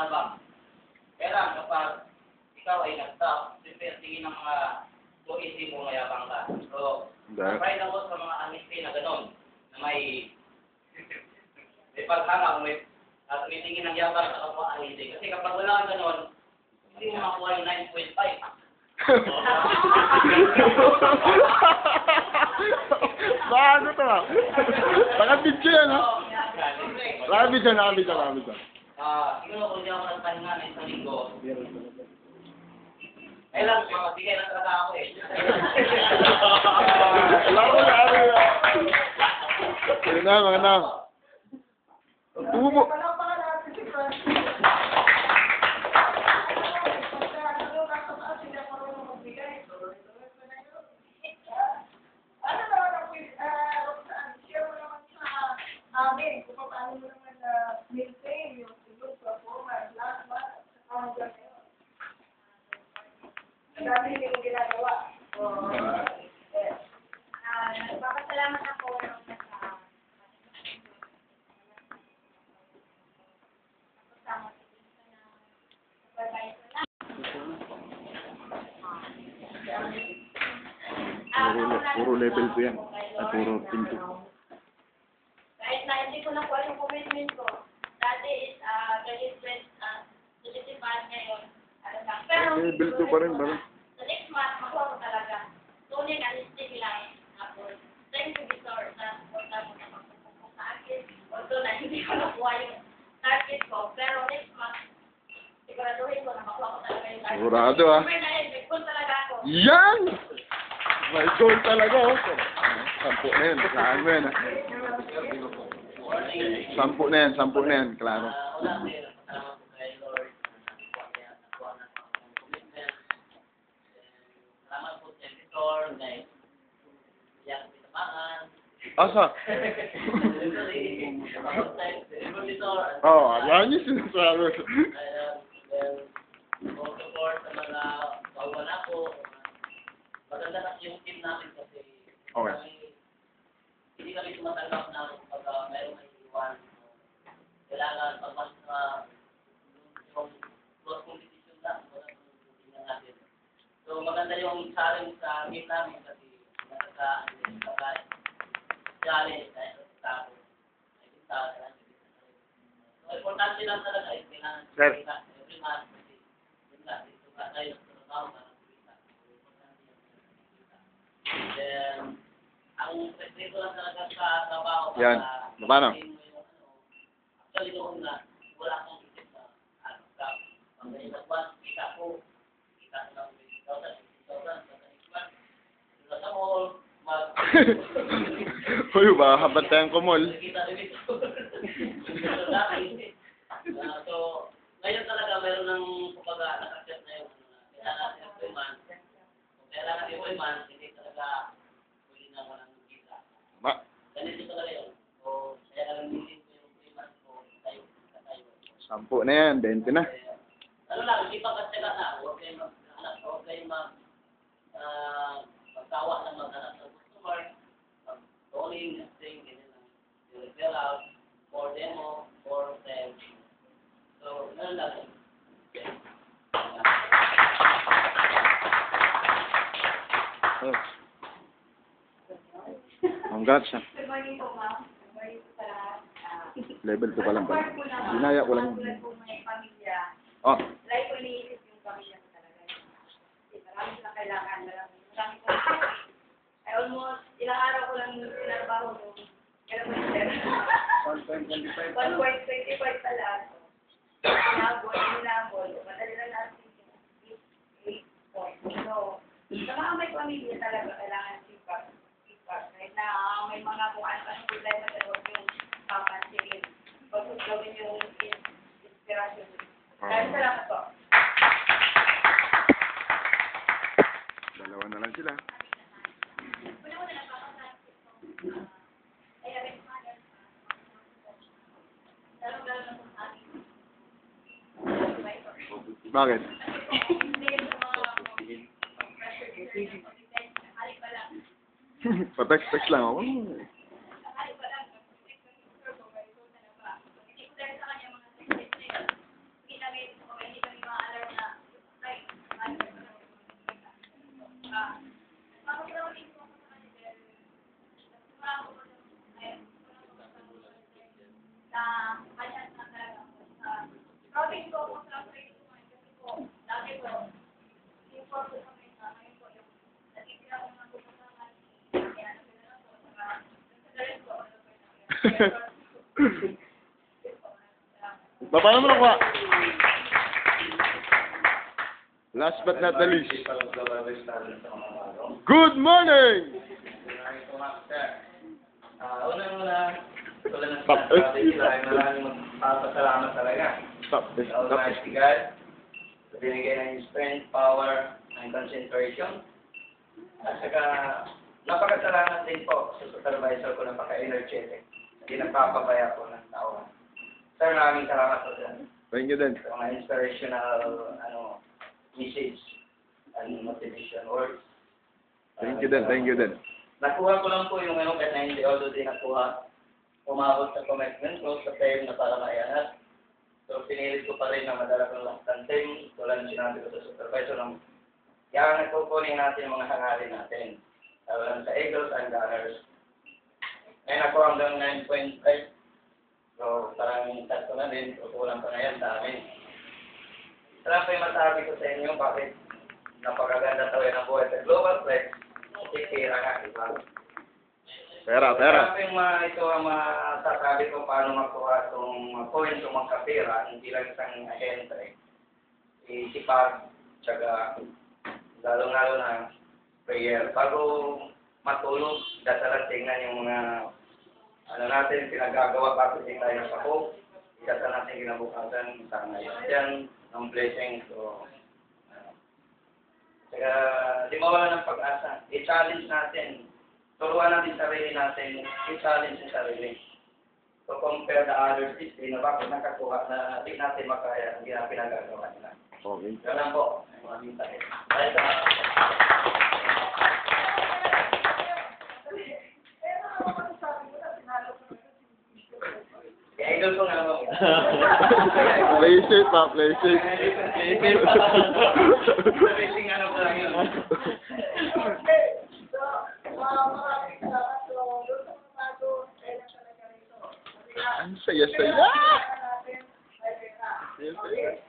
mayabang. Kaya kapag ikaw ay nag-top, siyempre tingin ng mga tuisi mo mayabang ka. So, pride ako sa mga amnesty na gano'n, na may paghanga, may tumitingin ng yabang sa kapwa amnesty. Kasi kapag wala ka gano'n, hindi mo makuha yung 9.5. Ano to ah? Nakabidyo yan ha? Nakabidyo. Siguro kung di ako nagpahinga na isang linggo, eh lang, magbigay na talaga ako eh. Alam ko na ano yun. Yun na, mga na. Tubo. Amin, kung paano mo naman maintain yung siguro performance, lahat ang gano'n. Ang dami hindi mo ginagawa. Nagpapasalamat ako sa Puro level 2 yan. At puro pinto. kahit na hindi ko nakuha yung commitment ko. Dati is graduate 25 ngayon. Ano lang. Pero Level 2 pa rin, parang. sa next month, makuha ko talaga. Tunin ang listing lang. Tapos, thank you, Victor, sa suporta mo na magpupunta sa akin. Although na hindi ko nakuha yung target ko. Pero next month, siguraduhin ko na makuha ko talaga yung target. Sigurado ah. May goal talaga ako. Yan! May goal talaga oh. Sampu na yan. Saan mo yan ah. Sampu na yan. Klaro. Wala din, salamat po kay Lord. Nakuha na ako ng commitment. Salamat po kay Victor, kay Yang Pitamaan. Asa? Oh, yan yung sinasabi. All support sa mga bawala ko. Maganda na yung team namin kasi hindi kami tumatanggap na kapag mayroong may iwan. Kailangan pag mas yung cross competition lang, walang competition natin. So maganda yung challenge sa game namin kasi challenge dahil sa tao. So importante lang talaga is kailangan every month kasi yun lang, dito ka tayo sa trabaho para kumita. Then, ang respeto lang talaga sa trabaho Yan. Paano? Actually noon na wala akong isip na pag nagbuwan, kita ko ng 20,000, 50,000 sa mall, Uy, baka habatayan ko mall. kita rin ito. So, ngayon talaga mayroon ng kumbaga nakaset na yung kailangan natin employment. Kung kailangan employment, hindi talaga huli na walang kita. Ganito talaga yun. So, kaya lang nilin ko yung employment ko, tayo. Sampu na yan, 20 na. Ano lang, hindi pa kasi na, huwag kayong magkawa ng maghanap ng customer, calling, thing, ganyan lang. Yung fill out, or demo, or sell. So, ano lang. Congrats siya. Good morning po, ma'am. Good morning po sa lahat. Level 2 pa lang pala. Dinaya ko lang. Tulad po may pamilya. Oh, Like ko iniisip yung pamilya ko talaga. Kasi marami silang kailangan. Marami po. Ay almost ilang araw ko lang sinarbaho nung kailan po yung 1.25 pala. Inabol. Madali lang natin 8 points. So, sa mga may pamilya talaga kailangan sipag. Kahit na may mga bukan pa ng problema sa loob yung papansin. Pag gawin yung inspiration. Maraming salamat po. dalawa na lang sila. Bakit? Pa-text lang ako. Paano mo nakuha? Last but not the least. Good morning! Unang-una, tulad ng Stop. sinasabi nila, ay maraming magpapasalamat talaga. Stop this. Sa Stop Almighty this. God, sa binigay ng strength, power, and concentration. At saka, napakasalamat din po sa supervisor ko, napaka-energetic. Hindi nagpapabaya po ng tao. Sir, maraming salamat po dyan. Thank you din. Sa mga inspirational, message and motivation words. Thank you din. Thank you din. Nakuha ko lang po yung kahit na hindi although di nakuha. Umabot sa commitment ko sa time na para maiangat. So, pinilit ko pa rin na madala ko lang tandem. Tulad ng sinabi ko sa supervisor ng yan, nagkukunin natin yung mga hangarin natin. Lalo lang sa Eagles and Gunners. Ngayon ako hanggang 9.5. So, parang tatlo na din. Kukulang pa na yan sa amin. Sarap po yung masabi ko sa inyo bakit napakaganda tawin ang buhay sa Global Flex. Sikira nga, di ba? Pera. Sarap yung ito ang masasabi ko paano makuha itong points o magkapira. Hindi lang isang ahente. Isipag, tsaga, lalo-lalo na prayer. Bago matulog, dasalan tingnan yung mga natin pinagagawa bago din tayo ng pako. Ikasa natin kinabukasan sana yan ng blessing. So, kaya di mawala ng pag-asa. I-challenge natin. Turuan natin sarili natin. I-challenge yung sarili. So, compare the others, na bakit nakakuha na di natin makaya, hindi na pinagagawa nila. Okay. Yan lang po. Maraming tayo. Dahil sa kaya idol ko nga mo. Play safe pa, play safe. Racing ano pa lang yun. Ang saya-saya. Saya-saya.